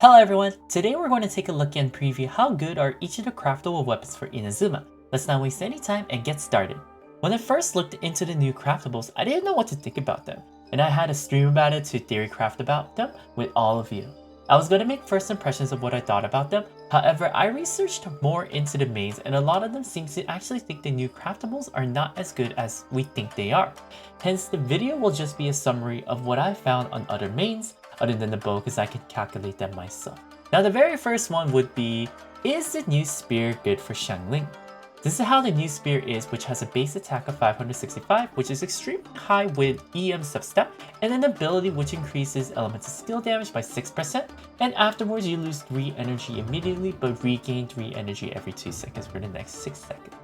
Hello everyone! Today we're going to take a look and preview how good are each of the craftable weapons for Inazuma. Let's not waste any time and get started. When I first looked into the new craftables, I didn't know what to think about them, and I had a stream about it to theory craft about them with all of you. I was going to make first impressions of what I thought about them, however I researched more into the mains and a lot of them seem to actually think the new craftables are not as good as we think they are. Hence the video will just be a summary of what I found on other mains, other than the bow because I can calculate them myself. Now the very first one would be, is the new spear good for Xiangling? This is how the new spear is, which has a base attack of 565, which is extremely high with EM substat, and an ability which increases elemental skill damage by 6%, and afterwards you lose 3 energy immediately but regain 3 energy every 2 seconds for the next 6 seconds.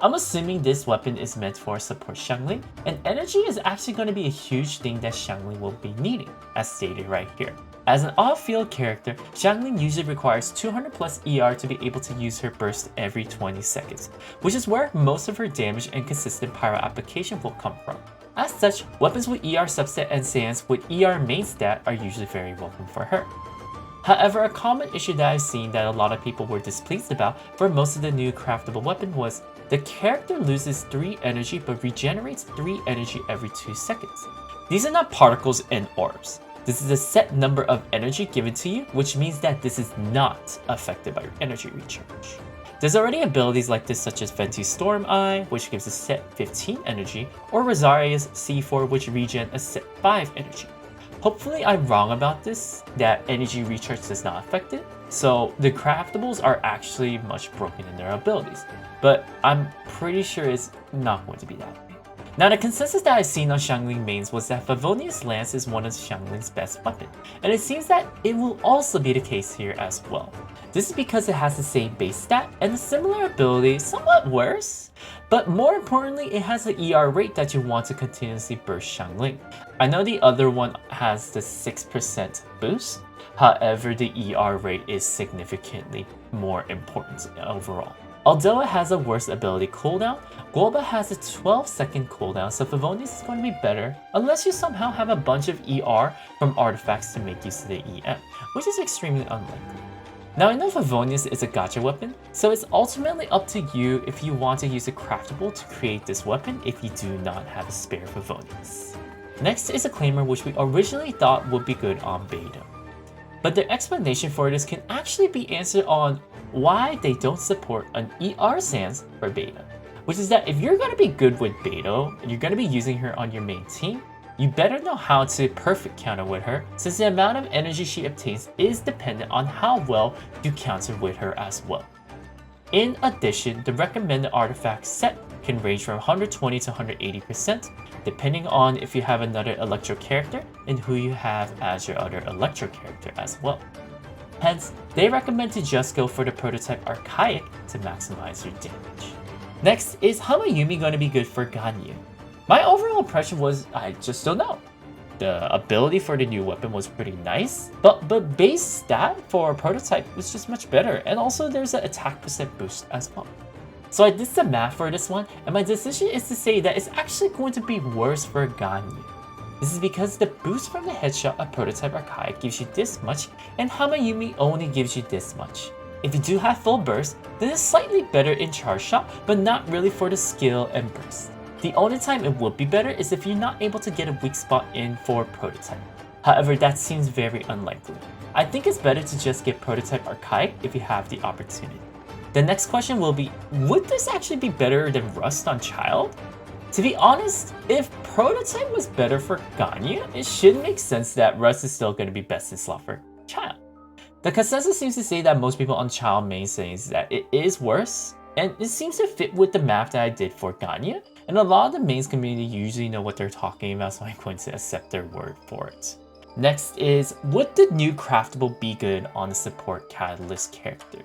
I'm assuming this weapon is meant for support Xiangling, and energy is actually going to be a huge thing that Xiangling will be needing, as stated right here. As an off-field character, Xiangling usually requires 200 plus ER to be able to use her burst every 20 seconds, which is where most of her damage and consistent pyro application will come from. As such, weapons with ER subset and Sans with ER main stat are usually very welcome for her. However, a common issue that I've seen that a lot of people were displeased about for most of the new craftable weapon was the character loses 3 energy but regenerates 3 energy every 2 seconds. These are not particles and orbs. This is a set number of energy given to you, which means that this is not affected by your energy recharge. There's already abilities like this such as Ventu's Storm Eye, which gives a set 15 energy, or Rosaria's C4, which regen a set 5 energy. Hopefully I'm wrong about this, that energy recharge does not affect it, so the craftables are actually much broken in their abilities, but I'm pretty sure it's not going to be that way. Now the consensus that I've seen on Xiangling Mains was that Favonius Lance is one of Xiangling's best weapons, and it seems that it will also be the case here as well. This is because it has the same base stat and a similar ability, somewhat worse, but more importantly it has the ER rate that you want to continuously burst Xiangling. I know the other one has the 6% boost, however the ER rate is significantly more important overall. Although it has a worse ability cooldown, Guoba has a 12-second cooldown, so Favonius is going to be better unless you somehow have a bunch of ER from artifacts to make use of the EM, which is extremely unlikely. Now I know Favonius is a gacha weapon, so it's ultimately up to you if you want to use a craftable to create this weapon if you do not have a spare Favonius. Next is a claimer which we originally thought would be good on Beidou. But the explanation for this can actually be answered on why they don't support an ER Sans for Beidou, which is that if you're going to be good with Beidou and you're going to be using her on your main team, you better know how to perfect counter with her, since the amount of energy she obtains is dependent on how well you counter with her as well. In addition, the recommended artifact set can range from 120 to 180%, depending on if you have another Electro character and who you have as your other Electro character as well. Hence, they recommend to just go for the prototype Archaic to maximize your damage. Next, is Hamayumi going to be good for Ganyu? My overall impression was, I just don't know. The ability for the new weapon was pretty nice, but base stat for prototype was just much better, and also there's an attack percent boost as well. So I did some math for this one, and my decision is to say that it's actually going to be worse for Ganyu. This is because the boost from the headshot of Prototype Archaic gives you this much, and Hamayumi only gives you this much. If you do have full burst, then it's slightly better in charge shot, but not really for the skill and burst. The only time it would be better is if you're not able to get a weak spot in for Prototype. However, that seems very unlikely. I think it's better to just get Prototype Archaic if you have the opportunity. The next question will be, would this actually be better than Rust on Childe? To be honest, if Prototype was better for Ganyu, it should make sense that Rust is still going to be best in slot for Childe. The consensus seems to say that most people on Childe main says that it is worse, and it seems to fit with the math that I did for Ganyu, and a lot of the mains community usually know what they're talking about, so I'm going to accept their word for it. Next is, would the new craftable be good on the support Catalyst character?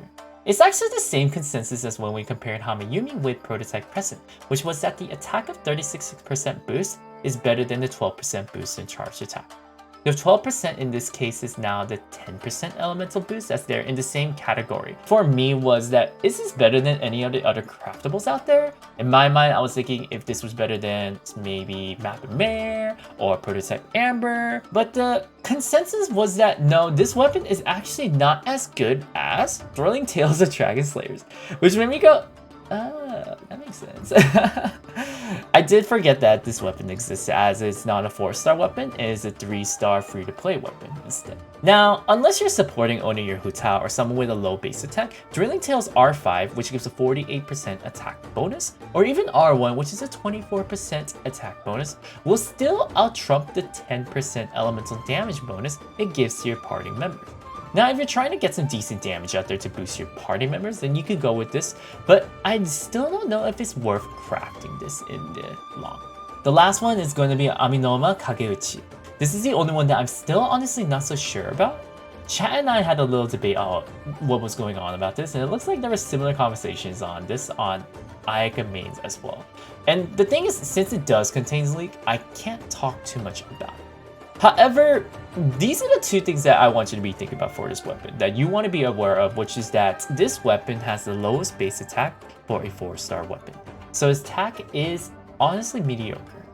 It's actually the same consensus as when we compared Hamayumi with Prototype Present, which was that the attack of 36% boost is better than the 12% boost in charge attack. The 12% in this case is now the 10% elemental boost, as they're in the same category. For me was that, is this better than any of the other craftables out there? In my mind, I was thinking if this was better than maybe Map and Mare or Prototype Amber, but the consensus was that no, this weapon is actually not as good as Thrilling Tales of Dragon Slayers, which made me go, that makes sense. I did forget that this weapon exists, as it's not a 4-star weapon, it is a 3-star free-to-play weapon instead. Now, unless you're supporting only your Hu Tao or someone with a low base attack, Drilling Tails R5, which gives a 48% attack bonus, or even R1, which is a 24% attack bonus, will still out-trump the 10% elemental damage bonus it gives to your party members. Now, if you're trying to get some decent damage out there to boost your party members, then you could go with this, but I still don't know if it's worth crafting this in the long. The last one is going to be Amenoma Kageuchi. This is the only one that I'm still honestly not so sure about. Chat and I had a little debate on what was going on about this, and it looks like there were similar conversations on this on Ayaka Mains as well. And the thing is, since it does contain leak, I can't talk too much about it. However, these are the two things that I want you to be thinking about for this weapon that you want to be aware of, which is that this weapon has the lowest base attack for a 4-star weapon. So its attack is honestly mediocre.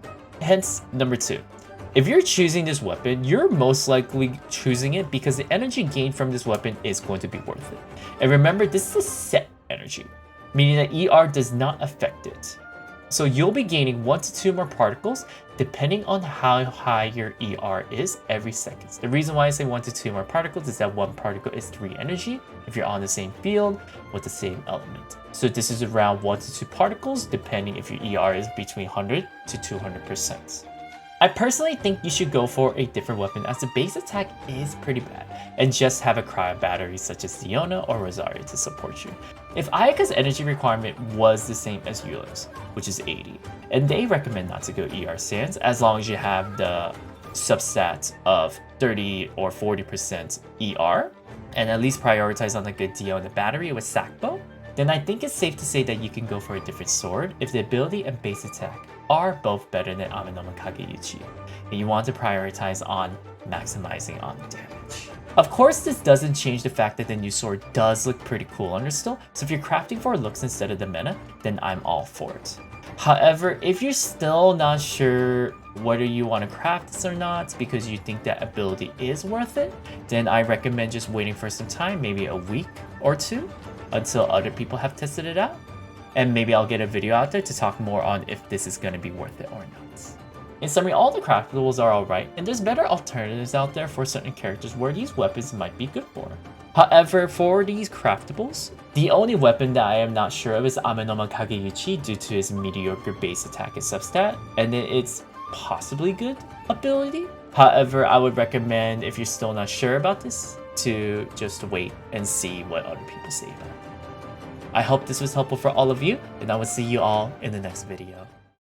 Hence, number 2. If you're choosing this weapon, you're most likely choosing it because the energy gained from this weapon is going to be worth it. And remember, this is a set energy, meaning that ER does not affect it. So you'll be gaining 1 to 2 more particles depending on how high your ER is every second. The reason why I say 1 to 2 more particles is that 1 particle is 3 energy if you're on the same field with the same element. So this is around 1 to 2 particles depending if your ER is between 100 to 200%. I personally think you should go for a different weapon, as the base attack is pretty bad, and just have a cryo battery such as Diona or Rosario to support you. If Ayaka's energy requirement was the same as Eula's, which is 80, and they recommend not to go ER Sans as long as you have the substat of 30 or 40% ER, and at least prioritize on a good Diona battery with Sakbo, then I think it's safe to say that you can go for a different sword if the ability and base attack are both better than Amenoma Kageuchi, and you want to prioritize on maximizing on the damage. Of course, this doesn't change the fact that the new sword does look pretty cool on her still, so if you're crafting for looks instead of the meta, then I'm all for it. However, if you're still not sure whether you want to craft this or not because you think that ability is worth it, then I recommend just waiting for some time, maybe a week or 2, until other people have tested it out. And maybe I'll get a video out there to talk more on if this is going to be worth it or not. In summary, all the craftables are alright, and there's better alternatives out there for certain characters where these weapons might be good for. However, for these craftables, the only weapon that I am not sure of is Amenoma Kageuchi due to his mediocre base attack and substat, and then its possibly good ability. However, I would recommend, if you're still not sure about this, to just wait and see what other people say about it. I hope this was helpful for all of you, and I will see you all in the next video.